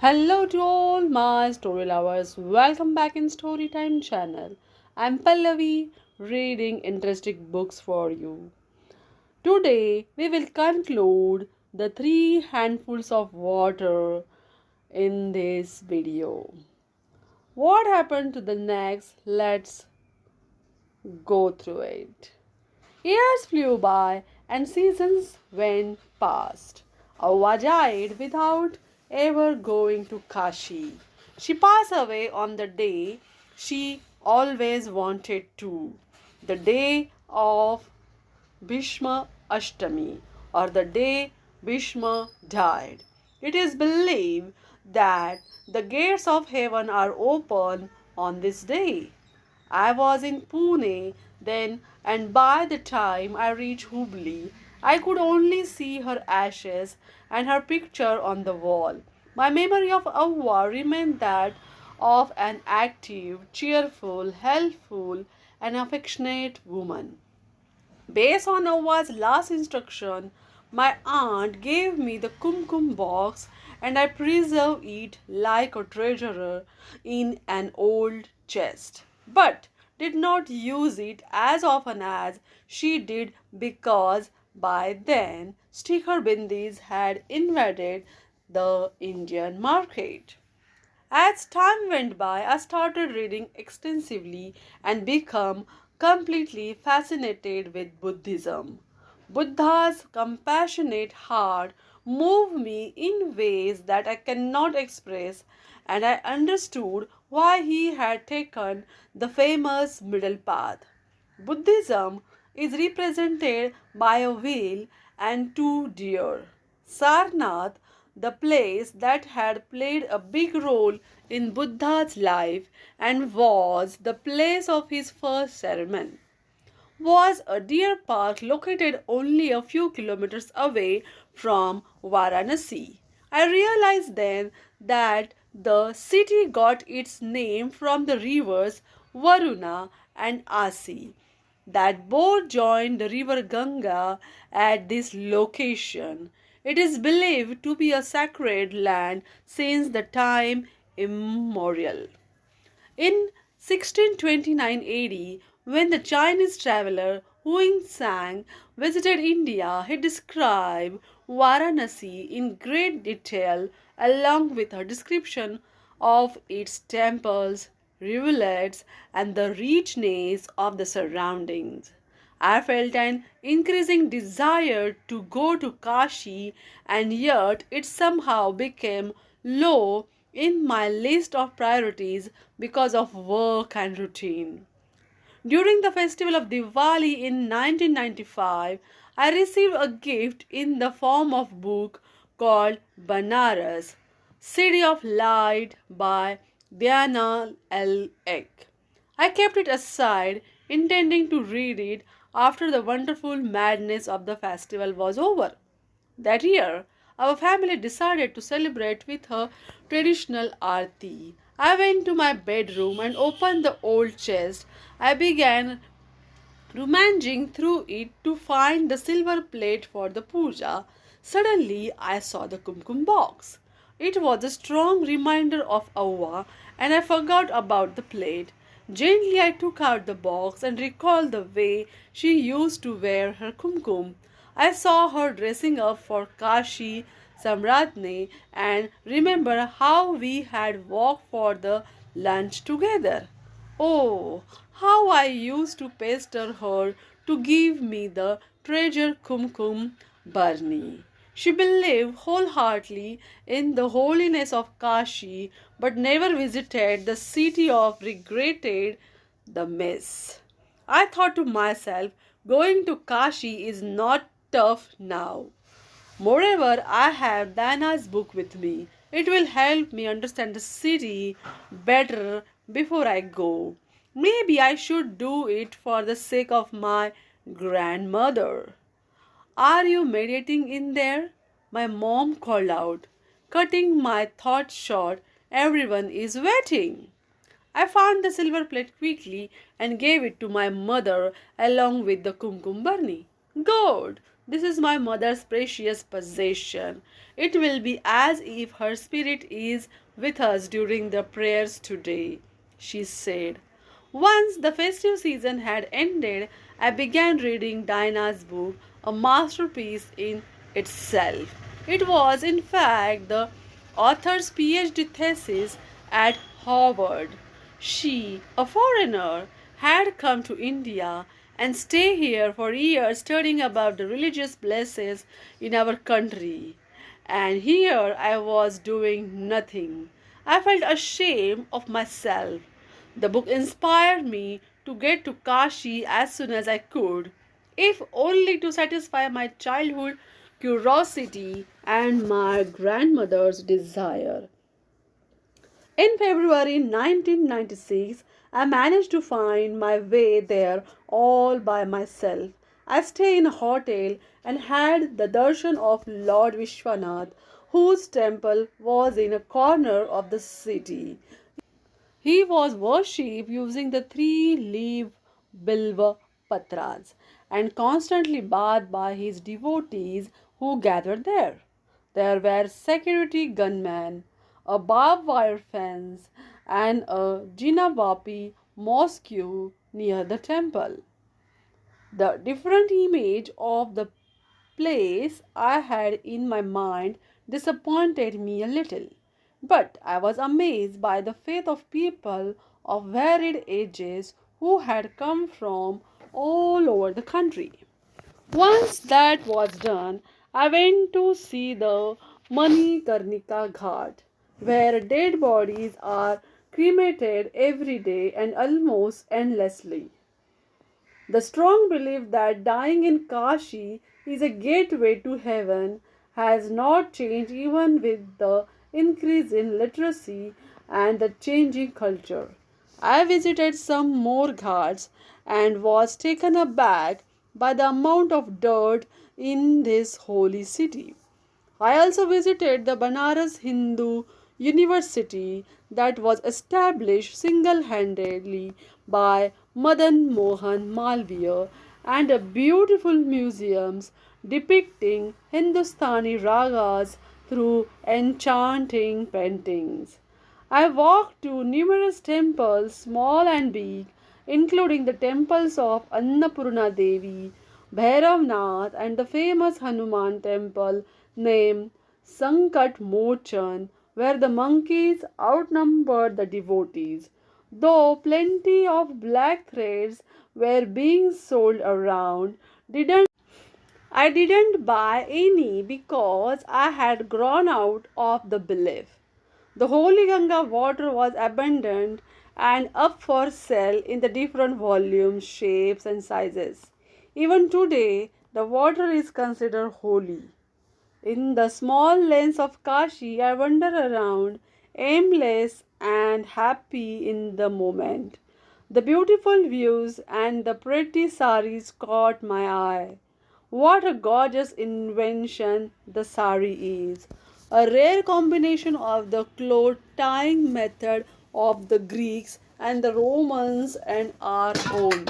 Hello to all my story lovers. Welcome back in Storytime channel. I'm Pallavi reading interesting books for you. Today we will conclude the three handfuls of water in this video. What happened to the next? Let's go through it. Years flew by and seasons went past. Awa died without ever going to Kashi. She passed away on the day she always wanted to, the day of Bhishma Ashtami, or the day Bhishma died. It is believed that the gates of heaven are open on this day. I was in Pune then, and by the time I reached Hubli, I could only see her ashes and her picture on the wall. My memory of Avva remained that of an active, cheerful, helpful, and affectionate woman. Based on Avva's last instruction, my aunt gave me the kumkum box and I preserve it like a treasure in an old chest, but did not use it as often as she did because by then sticker bindis had invaded the Indian market. As time went by, I started reading extensively and became completely fascinated with Buddhism. Buddha's compassionate heart moved me in ways that I cannot express, and I understood why he had taken the famous middle path. Buddhism is represented by a whale and two deer. Sarnath, the place that had played a big role in Buddha's life and was the place of his first sermon, was a deer park located only a few kilometers away from Varanasi. I realized then that the city got its name from the rivers Varuna and Asi that both join the river Ganga at this location. It is believed to be a sacred land since the time immemorial. In 1629 AD, when the Chinese traveler Huang Sang visited India, he described Varanasi in great detail along with a description of its temples, rivulets, and the richness of the surroundings. I felt an increasing desire to go to Kashi, and yet it somehow became low in my list of priorities because of work and routine. During the festival of Diwali in 1995, I received a gift in the form of a book called Banaras, City of Light by Diana L. Ek. I kept it aside, intending to read it after the wonderful madness of the festival was over. That year, our family decided to celebrate with a traditional aarti. I went to my bedroom and opened the old chest. I began rummaging through it to find the silver plate for the puja. Suddenly, I saw the kumkum box. It was a strong reminder of Avva, and I forgot about the plate. Gently, I took out the box and recalled the way she used to wear her kumkum. I saw her dressing up for Kashi Samratne and remember how we had walked for the lunch together. Oh, how I used to pester her to give me the treasure kumkum burni. She believed wholeheartedly in the holiness of Kashi but never visited the city of regretted the mess. I thought to myself, going to Kashi is not tough now. Moreover, I have Diana's book with me. It will help me understand the city better before I go. Maybe I should do it for the sake of my grandmother. Are you meditating in there? My mom called out, cutting my thoughts short. Everyone is waiting. I found the silver plate quickly and gave it to my mother along with the kumkum burni. Good, This is my mother's precious possession. It will be as if her spirit is with us during the prayers today, she said. Once the festive season had ended, I began reading Dinah's book, a masterpiece in itself. It was, in fact, the author's PhD thesis at Harvard. She, a foreigner, had come to India and stay here for years studying about the religious places in our country. And here I was doing nothing. I felt ashamed of myself. The book inspired me to get to Kashi as soon as I could, if only to satisfy my childhood curiosity and my grandmother's desire. In February 1996, I managed to find my way there all by myself. I stayed in a hotel and had the darshan of Lord Vishwanath, whose temple was in a corner of the city. He was worshipped using the three-leaf bilva patras and constantly bathed by his devotees who gathered there. There were security gunmen, a barbed wire fence, and a Jinavapi mosque near the temple. The different image of the place I had in my mind disappointed me a little, but I was amazed by the faith of people of varied ages who had come from all over the country. Once that was done, I went to see the Manikarnika Ghat, where dead bodies are cremated every day and almost endlessly. The strong belief that dying in Kashi is a gateway to heaven has not changed even with the increase in literacy and the changing culture. I visited some more ghats and was taken aback by the amount of dirt in this holy city. I also visited the Banaras Hindu University that was established single handedly by Madan Mohan Malviya and a beautiful museums depicting Hindustani ragas through enchanting paintings. I walked to numerous temples, small and big, including the temples of Annapurna Devi, Bhairavnath, and the famous Hanuman temple named Sankat Mochan, where the monkeys outnumbered the devotees. Though plenty of black threads were being sold around, didn't I didn't buy any because I had grown out of the belief. The holy Ganga water was abundant and up for sale in the different volumes, shapes, and sizes. Even today, the water is considered holy. In the small lanes of Kashi, I wander around, aimless and happy in the moment. The beautiful views and the pretty saris caught my eye. What a gorgeous invention the sari is! A rare combination of the cloth tying method of the Greeks and the Romans and our own.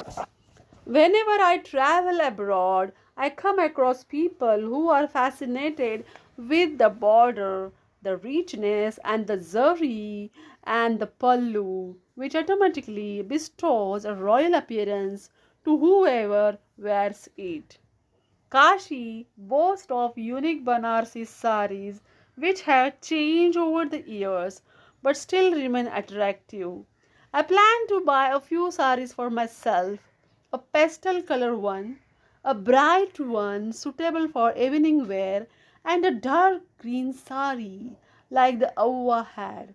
Whenever I travel abroad, I come across people who are fascinated with the border, the richness, and the zari and the pallu, which automatically bestows a royal appearance to whoever wears it. Kashi boasts of unique Banarsi saris which have changed over the years but still remain attractive. I plan to buy a few saris for myself, a pastel color one, a bright one suitable for evening wear, and a dark green sari like the Avva had.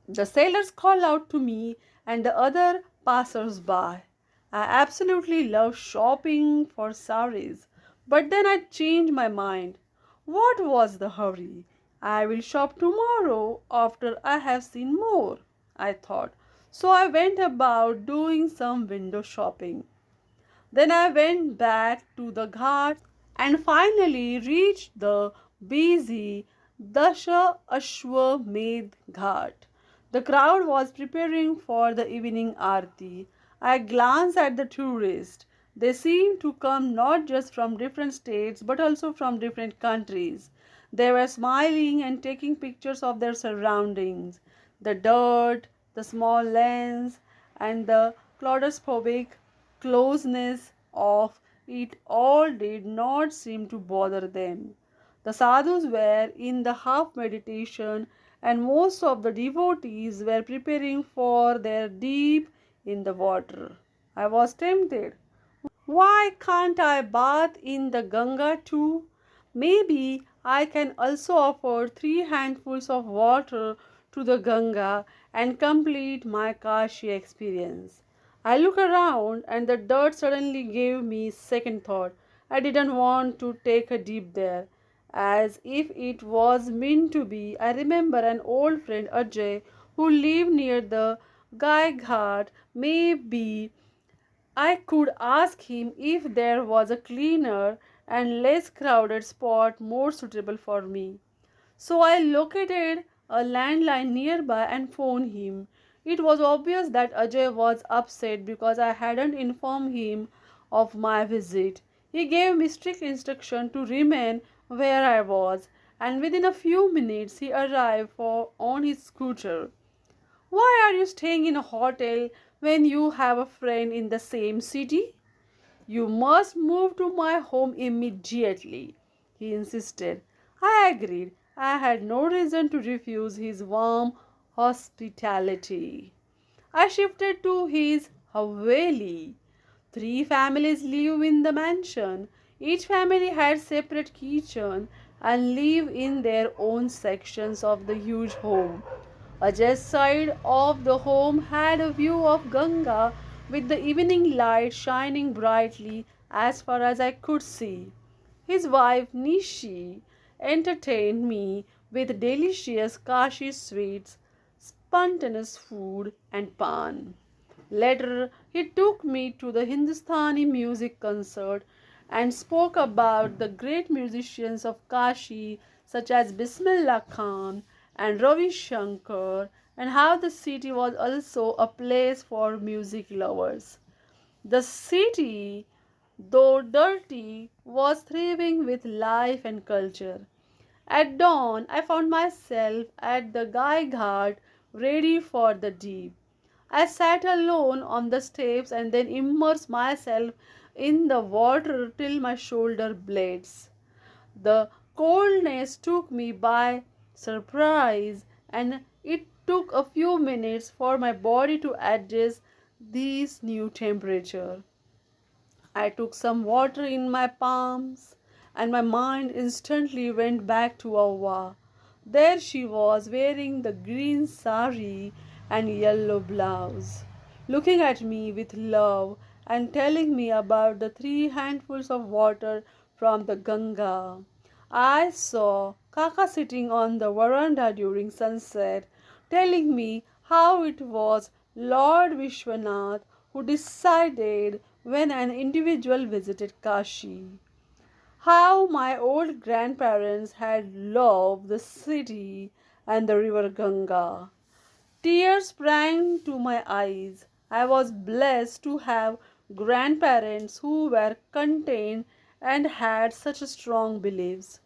The sailors call out to me and the other passers by. I absolutely love shopping for saris, but then I changed my mind. What was the hurry? I will shop tomorrow after I have seen more, I thought. So I went about doing some window shopping. Then I went back to the ghat and finally reached the busy Dasha Ashwamedh Ghat. The crowd was preparing for the evening aarti. I glanced at the tourists. They seemed to come not just from different states but also from different countries. They were smiling and taking pictures of their surroundings, the dirt, the small lanes, and the claustrophobic closeness of it all did not seem to bother them. The sadhus were in the half meditation, and most of the devotees were preparing for their dip in the water. I was tempted. Why can't I bath in the Ganga too? Maybe I can also offer 3 handfuls of water to the Ganga and complete my Kashi experience. I look around and the dirt suddenly gave me second thought. I didn't want to take a dip there. As if it was meant to be, I remember an old friend Ajay who lived near the Gai Ghat. Maybe I could ask him if there was a cleaner and less crowded spot more suitable for me. So I located a landline nearby and phoned him. It was obvious that Ajay was upset because I hadn't informed him of my visit. He gave me strict instruction to remain where I was, and within a few minutes he arrived on his scooter. Why are you staying in a hotel when you have a friend in the same city? You must move to my home immediately, he insisted. I agreed. I had no reason to refuse his warm hospitality. I shifted to his Haveli. 3 families live in the mansion. Each family had separate kitchen and live in their own sections of the huge home. Ajay's side of the home had a view of Ganga with the evening light shining brightly as far as I could see. His wife Nishi entertained me with delicious Kashi sweets, spontaneous food, and pan. Later, he took me to the Hindustani music concert and spoke about the great musicians of Kashi, such as Bismillah Khan and Ravi Shankar, and how the city was also a place for music lovers. The city, though dirty, was thriving with life and culture. At dawn, I found myself at the Gai Ghat, ready for the deep. I sat alone on the steps and then immersed myself in the water till my shoulder blades. The coldness took me by surprise, and it took a few minutes for my body to adjust this new temperature. I took some water in my palms, and my mind instantly went back to Awa. There she was, wearing the green sari and yellow blouse, looking at me with love and telling me about the 3 handfuls of water from the Ganga. I saw Kaka sitting on the veranda during sunset, telling me how it was Lord Vishwanath who decided when an individual visited Kashi. How my old grandparents had loved the city and the river Ganga. Tears sprang to my eyes. I was blessed to have grandparents who were content and had such strong beliefs.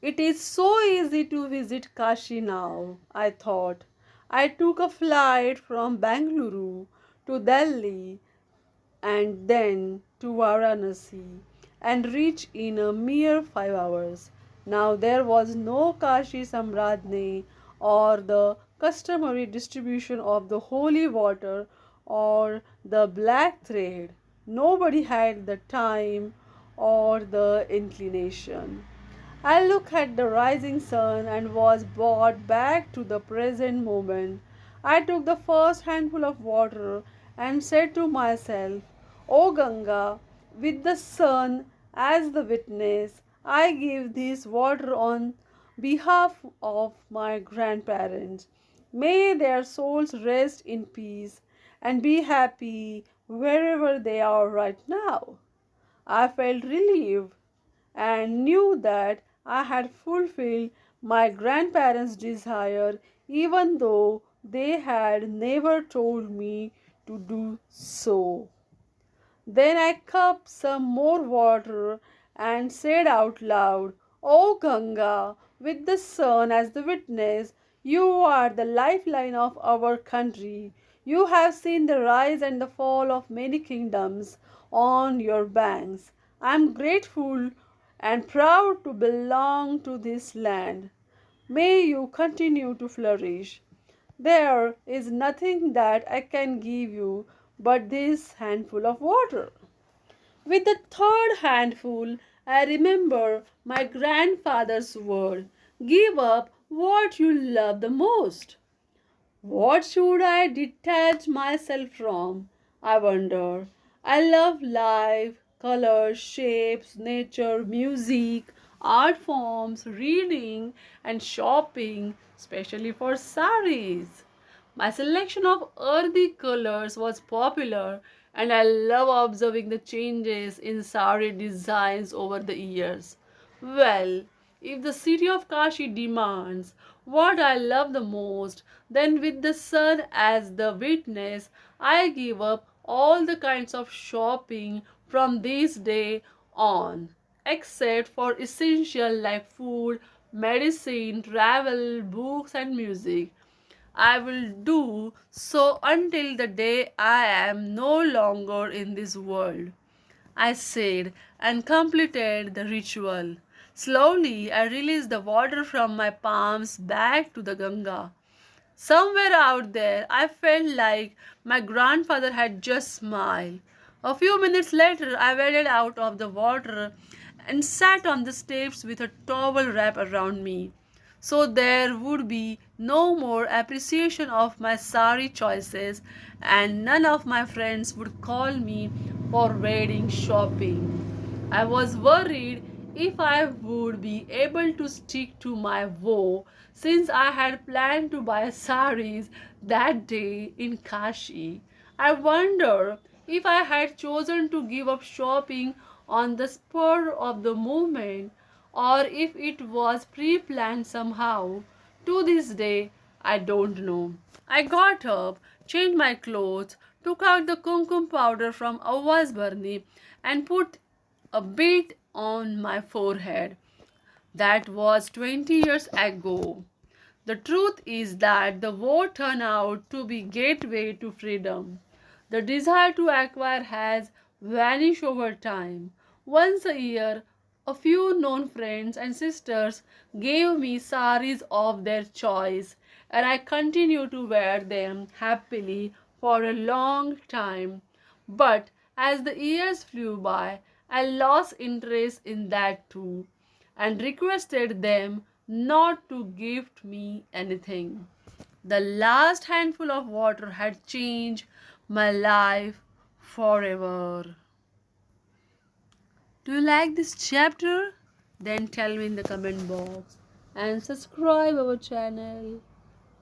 It is so easy to visit Kashi now, I thought. I took a flight from Bangalore to Delhi and then to Varanasi and reached in a mere 5 hours. Now there was no Kashi Samradne or the customary distribution of the holy water or the black thread. Nobody had the time or the inclination. I looked at the rising sun and was brought back to the present moment. I took the first handful of water and said to myself, O Ganga, with the sun as the witness, I give this water on behalf of my grandparents. May their souls rest in peace and be happy wherever they are right now. I felt relieved and knew that I had fulfilled my grandparents' desire even though they had never told me to do so. Then I cupped some more water and said out loud, "O Ganga, with the sun as the witness, you are the lifeline of our country. You have seen the rise and the fall of many kingdoms on your banks. I am grateful and proud to belong to this land. May you continue to flourish. There is nothing that I can give you but this handful of water." With the third handful, I remember my grandfather's word: "Give up what you love the most." What should I detach myself from? I wonder. I love life, colors, shapes, nature, music, art forms, reading, and shopping, especially for saris. My selection of earthy colors was popular, and I love observing the changes in sari designs over the years. Well, if the city of Kashi demands what I love the most, then with the sun as the witness, I give up all the kinds of shopping from this day on, except for essential like food, medicine, travel, books, and music. I will do so until the day I am no longer in this world," I said, and completed the ritual. Slowly, I released the water from my palms back to the Ganga. Somewhere out there, I felt like my grandfather had just smiled. A few minutes later, I waded out of the water and sat on the steps with a towel wrapped around me. So there would be no more appreciation of my sari choices, and none of my friends would call me for wedding shopping. I was worried if I would be able to stick to my vow, since I had planned to buy saris that day in Kashi. I wonder if I had chosen to give up shopping on the spur of the moment, or if it was pre planned somehow. To this day, I don't know. I got up, changed my clothes, took out the kumkum powder from Avva's burni, and put a bit on my forehead. That was 20 years ago. The truth is that the war turned out to be gateway to freedom. The desire to acquire has vanished over time. Once a year, a few known friends and sisters gave me saris of their choice, and I continue to wear them happily for a long time. But as the years flew by, I lost interest in that too, and requested them not to gift me anything. The last handful of water had changed my life forever. Do you like this chapter? Then tell me in the comment box and subscribe our channel.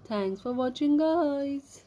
Thanks for watching, guys.